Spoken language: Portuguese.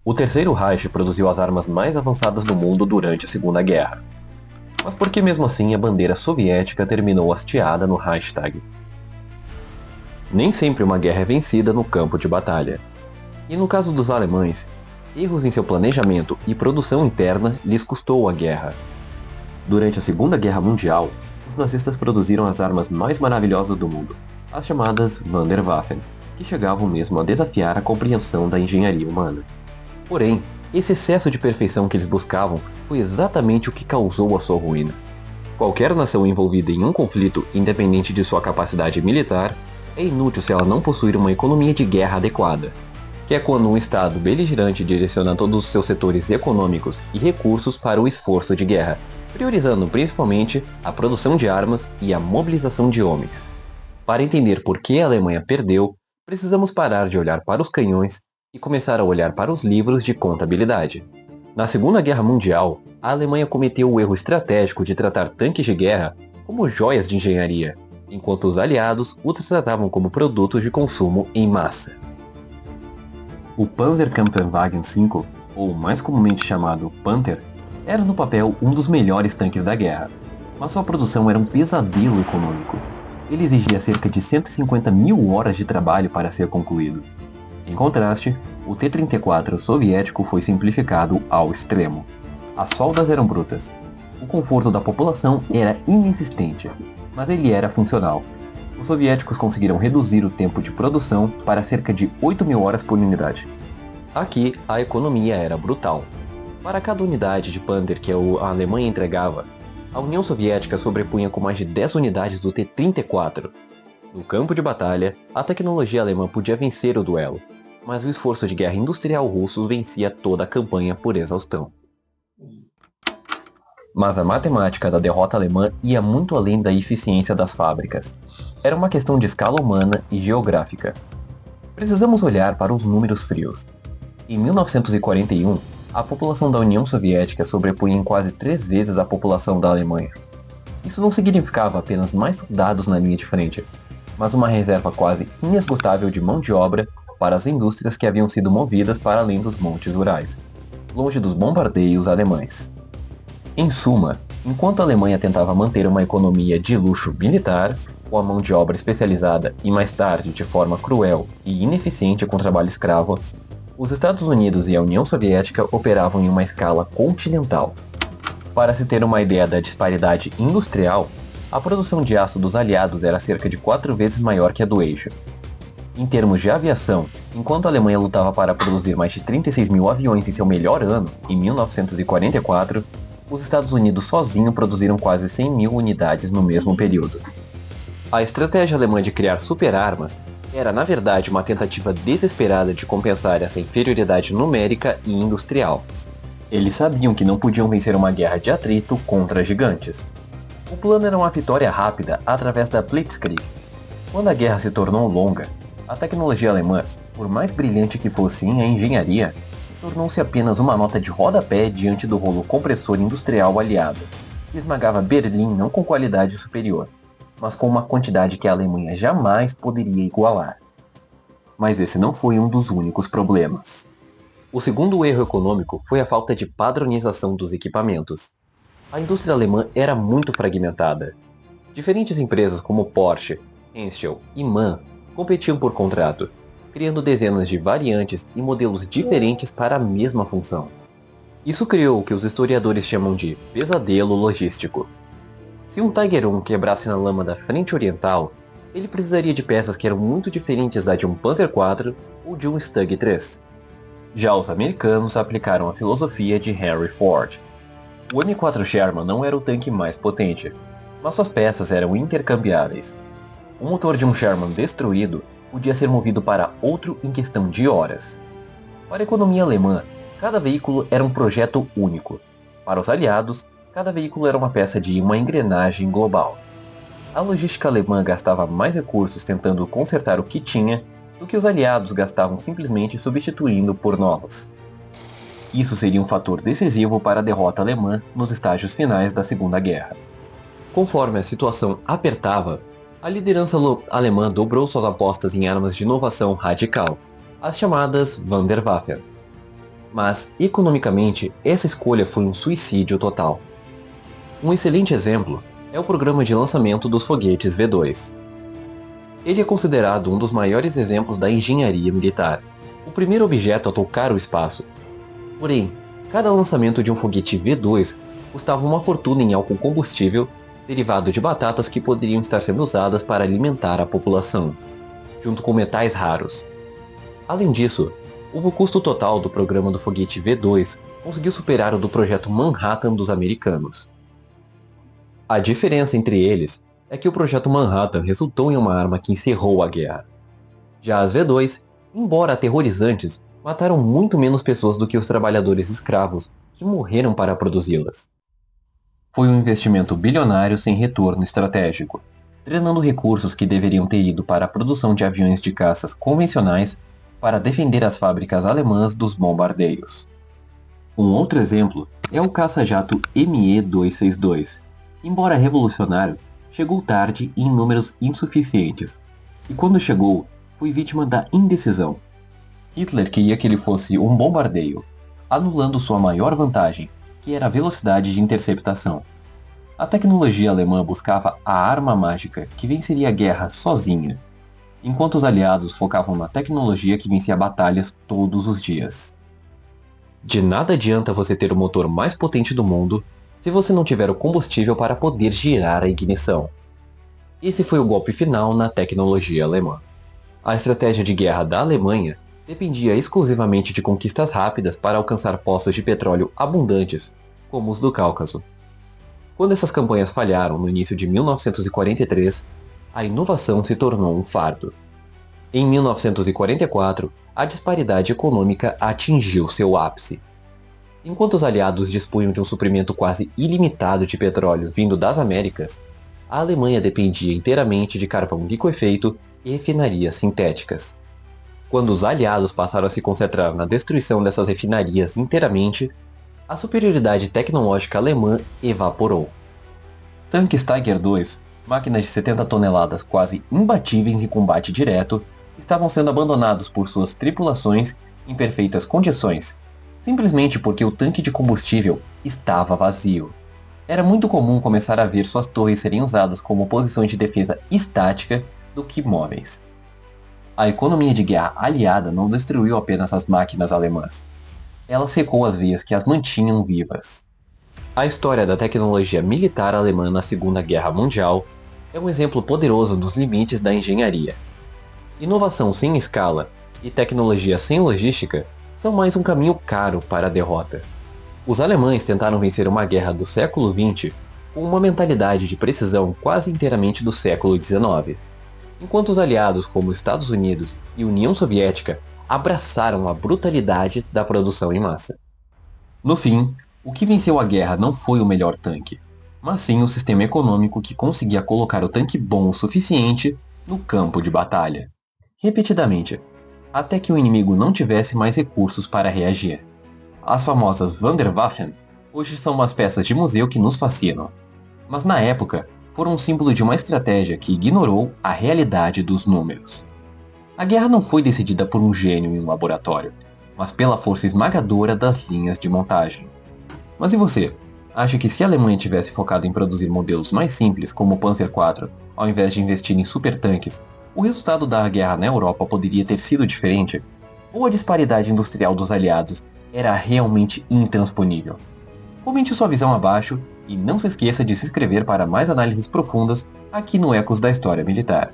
O Terceiro Reich produziu as armas mais avançadas do mundo durante a Segunda Guerra. Mas por que mesmo assim a bandeira soviética terminou hasteada no Reichstag? Nem sempre uma guerra é vencida no campo de batalha. E no caso dos alemães, erros em seu planejamento e produção interna lhes custou a guerra. Durante a Segunda Guerra Mundial, os nazistas produziram as armas mais maravilhosas do mundo, as chamadas Wunderwaffen, que chegavam mesmo a desafiar a compreensão da engenharia humana. Porém, esse excesso de perfeição que eles buscavam foi exatamente o que causou a sua ruína. Qualquer nação envolvida em um conflito, independente de sua capacidade militar, é inútil se ela não possuir uma economia de guerra adequada, que é quando um Estado beligerante direciona todos os seus setores econômicos e recursos para o esforço de guerra, priorizando principalmente a produção de armas e a mobilização de homens. Para entender por que a Alemanha perdeu, precisamos parar de olhar para os canhões e começar a olhar para os livros de contabilidade. Na Segunda Guerra Mundial, a Alemanha cometeu o erro estratégico de tratar tanques de guerra como joias de engenharia, enquanto os aliados os tratavam como produtos de consumo em massa. O Panzerkampfwagen V, ou mais comumente chamado Panther, era no papel um dos melhores tanques da guerra, mas sua produção era um pesadelo econômico. Ele exigia cerca de 150 mil horas de trabalho para ser concluído. Em contraste, o T-34 soviético foi simplificado ao extremo. As soldas eram brutas. O conforto da população era inexistente, mas ele era funcional. Os soviéticos conseguiram reduzir o tempo de produção para cerca de 8 mil horas por unidade. Aqui, a economia era brutal. Para cada unidade de Panther que a Alemanha entregava, a União Soviética sobrepunha com mais de 10 unidades do T-34. No campo de batalha, a tecnologia alemã podia vencer o duelo, mas o esforço de guerra industrial russo vencia toda a campanha por exaustão. Mas a matemática da derrota alemã ia muito além da eficiência das fábricas. Era uma questão de escala humana e geográfica. Precisamos olhar para os números frios. Em 1941, a população da União Soviética sobrepunha em quase 3 vezes a população da Alemanha. Isso não significava apenas mais soldados na linha de frente, mas uma reserva quase inesgotável de mão de obra para as indústrias que haviam sido movidas para além dos montes rurais, longe dos bombardeios alemães. Em suma, enquanto a Alemanha tentava manter uma economia de luxo militar, com a mão de obra especializada e mais tarde de forma cruel e ineficiente com trabalho escravo, os Estados Unidos e a União Soviética operavam em uma escala continental. Para se ter uma ideia da disparidade industrial, a produção de aço dos aliados era cerca de 4 vezes maior que a do eixo. Em termos de aviação, enquanto a Alemanha lutava para produzir mais de 36 mil aviões em seu melhor ano, em 1944, os Estados Unidos sozinhos produziram quase 100 mil unidades no mesmo período. A estratégia alemã de criar superarmas era, na verdade, uma tentativa desesperada de compensar essa inferioridade numérica e industrial. Eles sabiam que não podiam vencer uma guerra de atrito contra gigantes. O plano era uma vitória rápida através da Blitzkrieg. Quando a guerra se tornou longa, a tecnologia alemã, por mais brilhante que fosse em engenharia, tornou-se apenas uma nota de rodapé diante do rolo compressor industrial aliado, que esmagava Berlim não com qualidade superior, mas com uma quantidade que a Alemanha jamais poderia igualar. Mas esse não foi um dos únicos problemas. O segundo erro econômico foi a falta de padronização dos equipamentos. A indústria alemã era muito fragmentada. Diferentes empresas como Porsche, Henschel e MAN competiam por contrato, criando dezenas de variantes e modelos diferentes para a mesma função. Isso criou o que os historiadores chamam de pesadelo logístico. Se um Tiger I quebrasse na lama da frente oriental, ele precisaria de peças que eram muito diferentes da de um Panzer IV ou de um Stug III. Já os americanos aplicaram a filosofia de Henry Ford. O M4 Sherman não era o tanque mais potente, mas suas peças eram intercambiáveis. O motor de um Sherman destruído podia ser movido para outro em questão de horas. Para a economia alemã, cada veículo era um projeto único. Para os aliados, cada veículo era uma peça de uma engrenagem global. A logística alemã gastava mais recursos tentando consertar o que tinha do que os aliados gastavam simplesmente substituindo por novos. Isso seria um fator decisivo para a derrota alemã nos estágios finais da Segunda Guerra. Conforme a situação apertava, a liderança alemã dobrou suas apostas em armas de inovação radical, as chamadas Wunderwaffen. Mas, economicamente, essa escolha foi um suicídio total. Um excelente exemplo é o programa de lançamento dos foguetes V2. Ele é considerado um dos maiores exemplos da engenharia militar, o primeiro objeto a tocar o espaço. Porém, cada lançamento de um foguete V2 custava uma fortuna em álcool combustível derivado de batatas que poderiam estar sendo usadas para alimentar a população, junto com metais raros. Além disso, o custo total do programa do foguete V2 conseguiu superar o do projeto Manhattan dos americanos. A diferença entre eles é que o projeto Manhattan resultou em uma arma que encerrou a guerra. Já as V2, embora aterrorizantes, mataram muito menos pessoas do que os trabalhadores escravos que morreram para produzi-las. Foi um investimento bilionário sem retorno estratégico, drenando recursos que deveriam ter ido para a produção de aviões de caças convencionais para defender as fábricas alemãs dos bombardeios. Um outro exemplo é o caça-jato Me-262. Embora revolucionário, chegou tarde e em números insuficientes, e quando chegou, foi vítima da indecisão. Hitler queria que ele fosse um bombardeio, anulando sua maior vantagem, que era a velocidade de interceptação. A tecnologia alemã buscava a arma mágica que venceria a guerra sozinha, enquanto os aliados focavam na tecnologia que vencia batalhas todos os dias. De nada adianta você ter o motor mais potente do mundo se você não tiver o combustível para poder girar a ignição. Esse foi o golpe final na tecnologia alemã. A estratégia de guerra da Alemanha dependia exclusivamente de conquistas rápidas para alcançar poços de petróleo abundantes, como os do Cáucaso. Quando essas campanhas falharam no início de 1943, a inovação se tornou um fardo. Em 1944, a disparidade econômica atingiu seu ápice. Enquanto os aliados dispunham de um suprimento quase ilimitado de petróleo vindo das Américas, a Alemanha dependia inteiramente de carvão liquefeito e refinarias sintéticas. Quando os aliados passaram a se concentrar na destruição dessas refinarias inteiramente, a superioridade tecnológica alemã evaporou. Tanques Tiger II, máquinas de 70 toneladas quase imbatíveis em combate direto, estavam sendo abandonados por suas tripulações em perfeitas condições, simplesmente porque o tanque de combustível estava vazio. Era muito comum começar a ver suas torres serem usadas como posições de defesa estática do que móveis. A economia de guerra aliada não destruiu apenas as máquinas alemãs. Ela secou as vias que as mantinham vivas. A história da tecnologia militar alemã na Segunda Guerra Mundial é um exemplo poderoso dos limites da engenharia. Inovação sem escala e tecnologia sem logística são mais um caminho caro para a derrota. Os alemães tentaram vencer uma guerra do século XX com uma mentalidade de precisão quase inteiramente do século XIX, enquanto os aliados como Estados Unidos e União Soviética abraçaram a brutalidade da produção em massa. No fim, o que venceu a guerra não foi o melhor tanque, mas sim o sistema econômico que conseguia colocar o tanque bom o suficiente no campo de batalha, repetidamente, até que o inimigo não tivesse mais recursos para reagir. As famosas Wunderwaffen hoje são umas peças de museu que nos fascinam, mas na época foram um símbolo de uma estratégia que ignorou a realidade dos números. A guerra não foi decidida por um gênio em um laboratório, mas pela força esmagadora das linhas de montagem. Mas e você? Acha que se a Alemanha tivesse focado em produzir modelos mais simples, como o Panzer IV, ao invés de investir em supertanques, o resultado da guerra na Europa poderia ter sido diferente? Ou a disparidade industrial dos aliados era realmente intransponível? Comente sua visão abaixo e não se esqueça de se inscrever para mais análises profundas aqui no Ecos da História Militar.